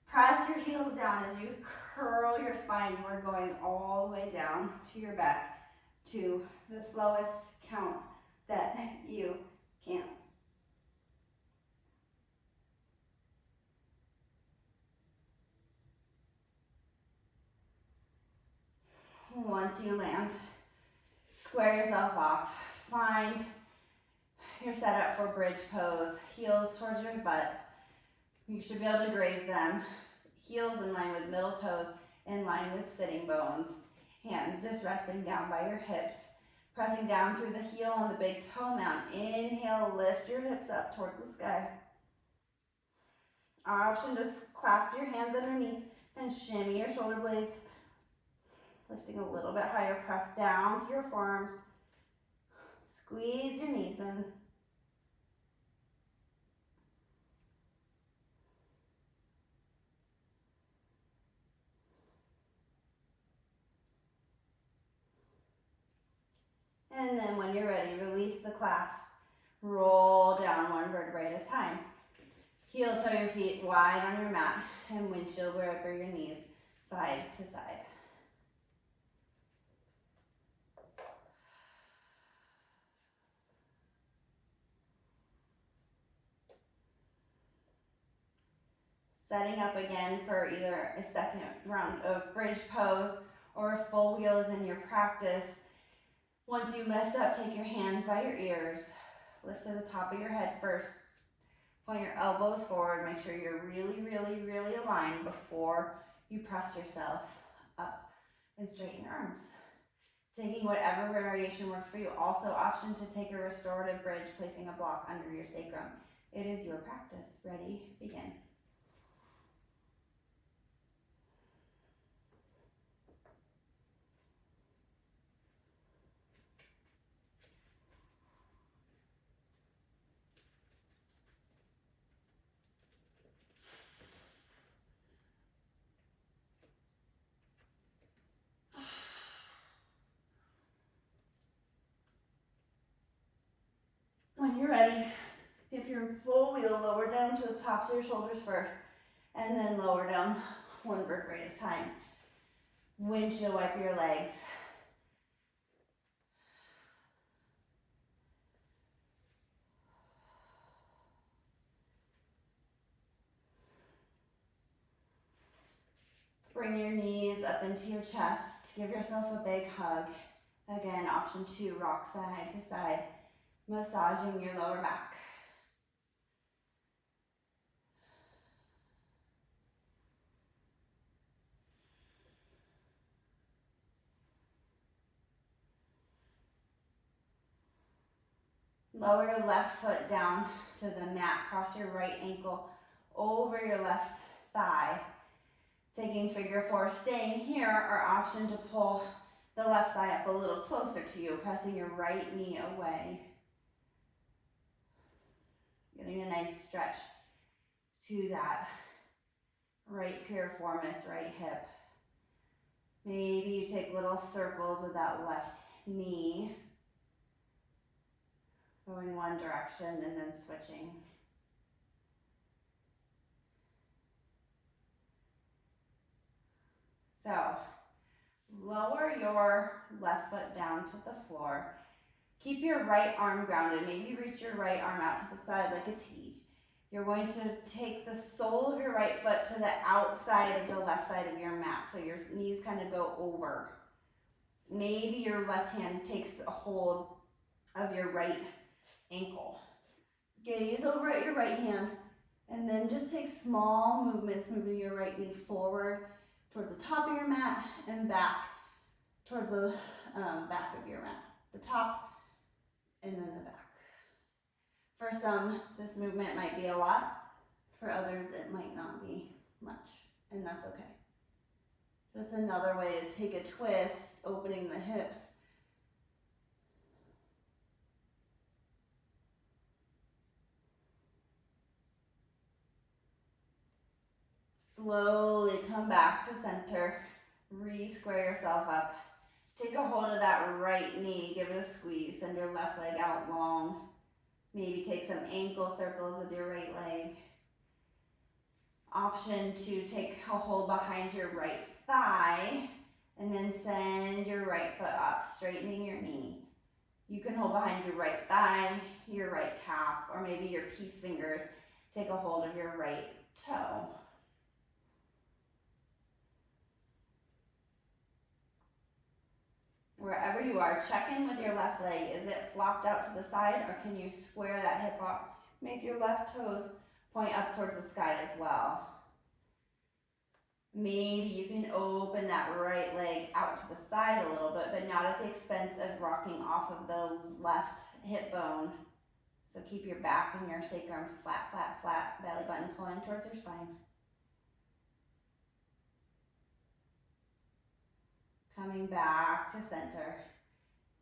Press your heels down as you curl your spine. We're going all the way down to your back to the slowest count that you can. Once you land, square yourself off. Find your setup for bridge pose. Heels towards your butt. You should be able to graze them. Heels in line with middle toes, in line with sitting bones. Hands just resting down by your hips. Pressing down through the heel on the big toe mount. Inhale, lift your hips up towards the sky. Option, just clasp your hands underneath and shimmy your shoulder blades. Lifting a little bit higher, press down through your forearms. Squeeze your knees in. And then when you're ready, release the clasp. Roll down one vertebrae at a time. Heel toe your feet wide on your mat and windshield wherever your knees, side to side. Setting up again for either a second round of bridge pose or a full wheel is in your practice. Once you lift up, take your hands by your ears. Lift to the top of your head first. Point your elbows forward. Make sure you're really, really, really aligned before you press yourself up and straighten your arms. Taking whatever variation works for you. Also, option to take a restorative bridge, placing a block under your sacrum. It is your practice. Ready? Begin. When you're ready, if you're in full wheel, lower down to the tops of your shoulders first, and then lower down one vertebrae at a time. Windshield wipe your legs. Bring your knees up into your chest. Give yourself a big hug. Again, option 2, rock side to side, massaging your lower back. Lower your left foot down to the mat. Cross your right ankle over your left thigh. Taking figure 4, staying here, or option to pull the left thigh up a little closer to you, pressing your right knee away. Getting a nice stretch to that right piriformis, right hip. Maybe you take little circles with that left knee, going one direction and then switching. So, lower your left foot down to the floor. Keep your right arm grounded. Maybe reach your right arm out to the side like a T. You're going to take the sole of your right foot to the outside of the left side of your mat, so your knees kind of go over. Maybe your left hand takes a hold of your right ankle. Gaze over at your right hand, and then just take small movements, moving your right knee forward towards the top of your mat and back towards the back of your mat. The top and then the back. For some, this movement might be a lot. For others, it might not be much, and that's okay. Just another way to take a twist, opening the hips. Slowly come back to center. Re-square yourself up. Take a hold of that right knee. Give it a squeeze. Send your left leg out long. Maybe take some ankle circles with your right leg. Option to take a hold behind your right thigh and then send your right foot up, straightening your knee. You can hold behind your right thigh, your right calf, or maybe your peace fingers. Take a hold of your right toe. Wherever you are, check in with your left leg. Is it flopped out to the side, or can you square that hip off? Make your left toes point up towards the sky as well. Maybe you can open that right leg out to the side a little bit, but not at the expense of rocking off of the left hip bone. So keep your back and your sacrum flat, flat, flat, belly button pulling towards your spine. Coming back to center.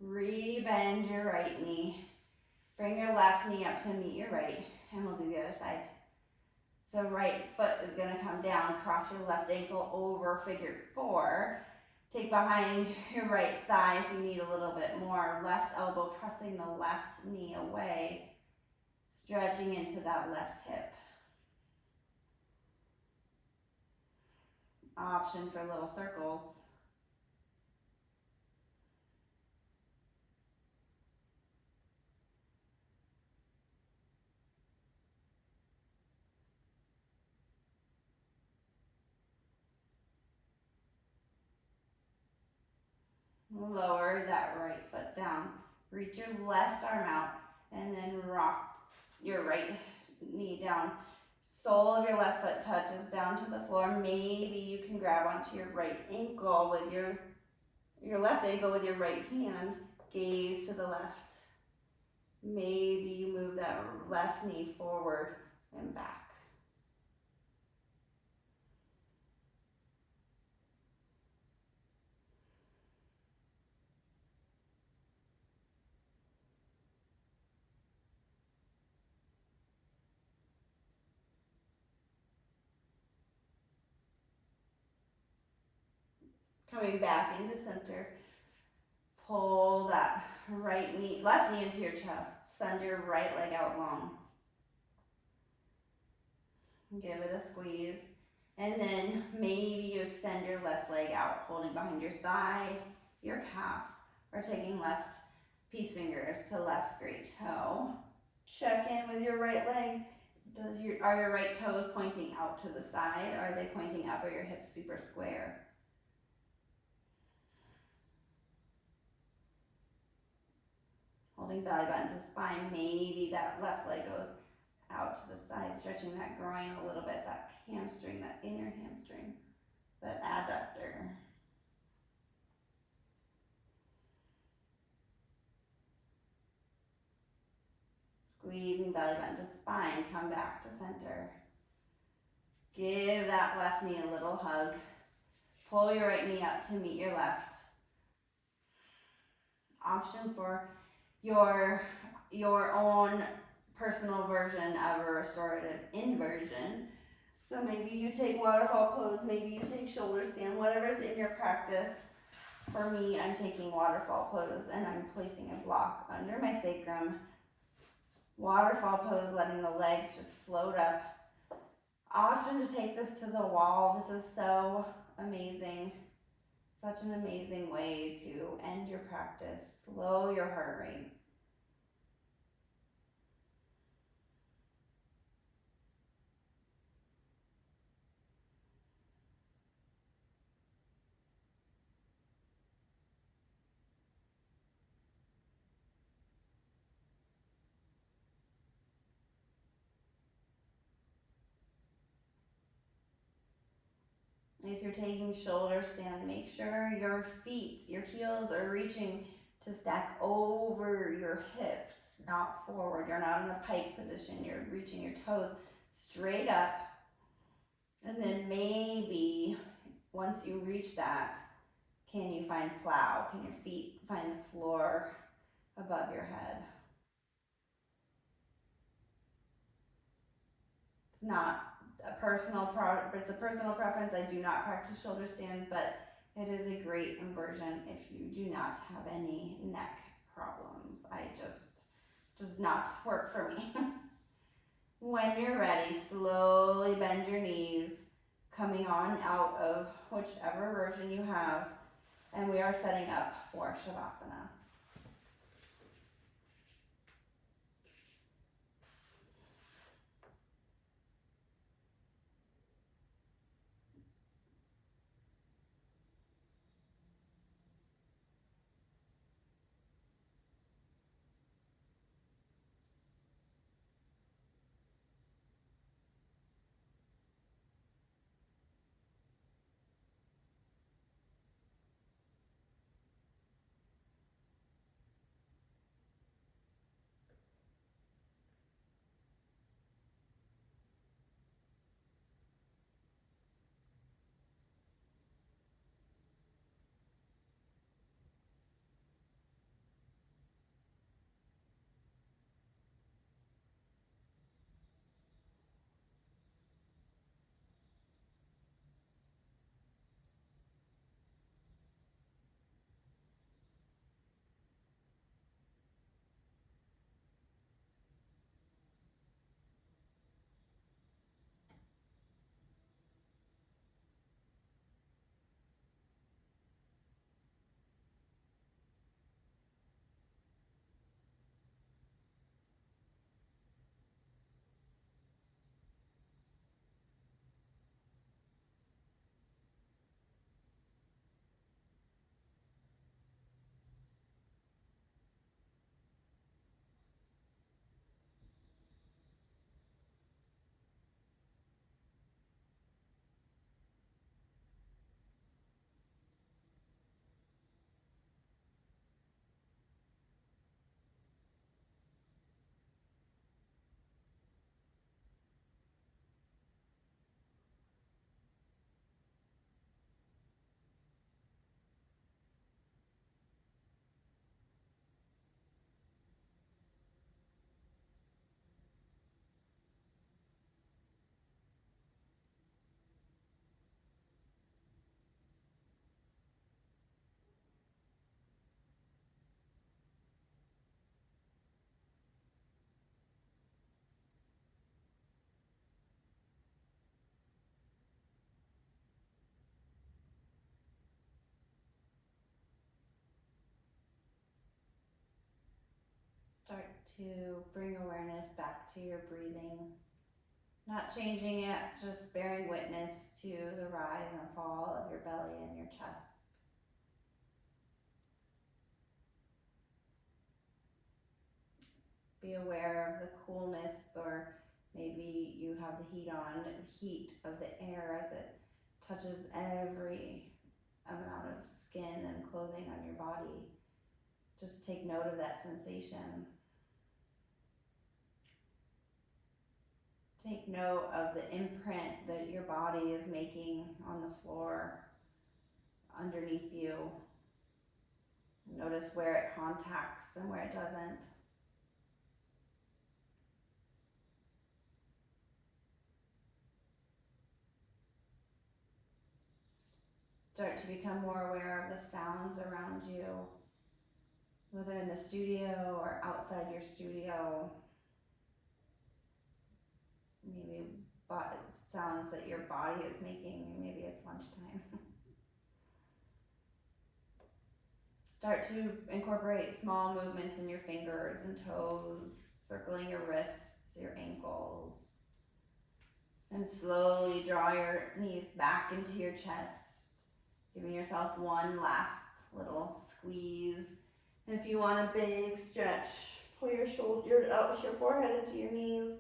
Re-bend your right knee. Bring your left knee up to meet your right, and we'll do the other side. So right foot is going to come down, cross your left ankle over figure 4. Take behind your right thigh if you need a little bit more. Left elbow pressing the left knee away, stretching into that left hip. Option for little circles. Lower that right foot down. Reach your left arm out and then rock your right knee down. Sole of your left foot touches down to the floor. Maybe you can grab onto your right ankle with your left ankle with your right hand. Gaze to the left. Maybe you move that left knee forward and back. Coming back into center. Pull that left knee into your chest. Send your right leg out long. Give it a squeeze. And then maybe you extend your left leg out, holding behind your thigh, your calf, or taking left peace fingers to left great toe. Check in with your right leg. Are your right toes pointing out to the side? Are they pointing up? Are your hips super square? Holding belly button to spine. Maybe that left leg goes out to the side, stretching that groin a little bit, that hamstring, that inner hamstring, that adductor. Squeezing belly button to spine, come back to center. Give that left knee a little hug. Pull your right knee up to meet your left. Option for your own personal version of a restorative inversion. So maybe you take waterfall pose, maybe you take shoulder stand, whatever's in your practice. For me, I'm taking waterfall pose and I'm placing a block under my sacrum. Waterfall pose, letting the legs just float up. Option to take this to the wall. This is so amazing. Such an amazing way to end your practice. Slow your heart rate. If you're taking shoulder stand, make sure your feet, your heels are reaching to stack over your hips, not forward. You're not in a pike position. You're reaching your toes straight up. And then maybe once you reach that, can you find plow? Can your feet find the floor above your head? It's not a personal it's a personal preference. I do not practice shoulder stand, but it is a great inversion if you do not have any neck problems. Does not work for me. When you're ready, slowly bend your knees, coming on out of whichever version you have, and we are setting up for Shavasana. Start to bring awareness back to your breathing. Not changing it, just bearing witness to the rise and fall of your belly and your chest. Be aware of the coolness, or maybe you have the heat on, heat of the air as it touches every amount of skin and clothing on your body. Just take note of that sensation. Take note of the imprint that your body is making on the floor underneath you. Notice where it contacts and where it doesn't. Start to become more aware of the sounds around you, whether in the studio or outside your studio. Maybe sounds that your body is making, maybe it's lunchtime. Start to incorporate small movements in your fingers and toes, circling your wrists, your ankles. And slowly draw your knees back into your chest, giving yourself one last little squeeze. And if you want a big stretch, pull your shoulder out with your forehead into your knees.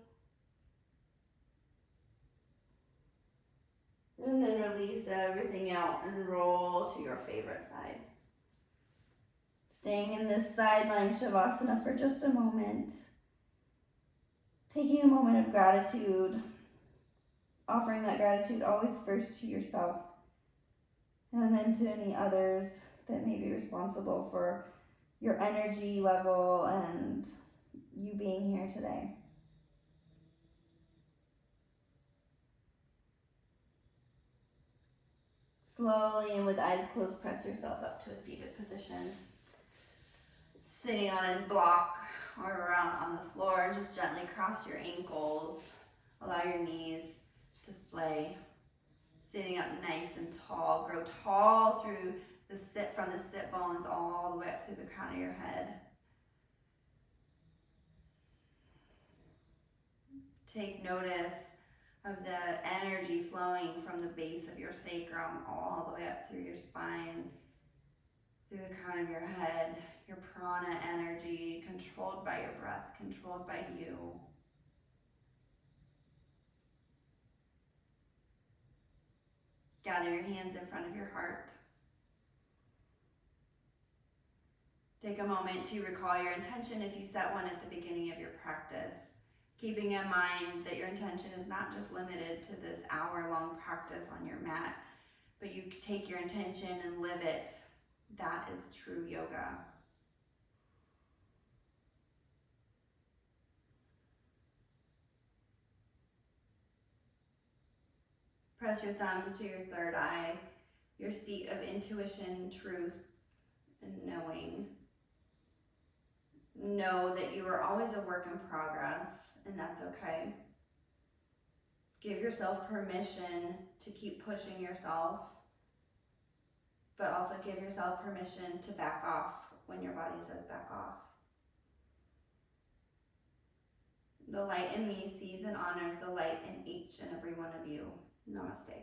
And then release everything out and roll to your favorite side. Staying in this sideline Shavasana for just a moment. Taking a moment of gratitude. Offering that gratitude always first to yourself, and then to any others that may be responsible for your energy level and you being here today. Slowly and with eyes closed, press yourself up to a seated position. Sitting on a block or around on the floor, just gently cross your ankles. Allow your knees to splay. Sitting up nice and tall. Grow tall through from the sit bones all the way up through the crown of your head. Take notice of the energy flowing from the base of your sacrum all the way up through your spine, through the crown of your head, your prana energy controlled by your breath, controlled by you. Gather your hands in front of your heart. Take a moment to recall your intention if you set one at the beginning of your practice. Keeping in mind that your intention is not just limited to this hour-long practice on your mat, but you take your intention and live it. That is true yoga. Press your thumbs to your third eye, your seat of intuition, truth, and knowing. Know that you are always a work in progress, and that's okay. Give yourself permission to keep pushing yourself, but also give yourself permission to back off when your body says back off. The light in me sees and honors the light in each and every one of you. Namaste.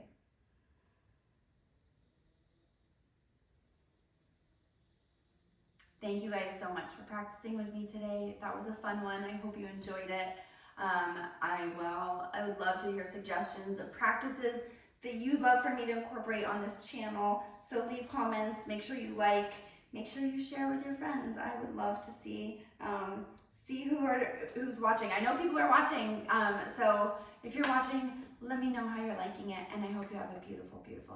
Thank you guys so much for practicing with me today. That was a fun one. I hope you enjoyed it. I would love to hear suggestions of practices that you'd love for me to incorporate on this channel. So leave comments, make sure you like, make sure you share with your friends. I would love to see who's watching. I know people are watching, so if you're watching, let me know how you're liking it, and I hope you have a beautiful, beautiful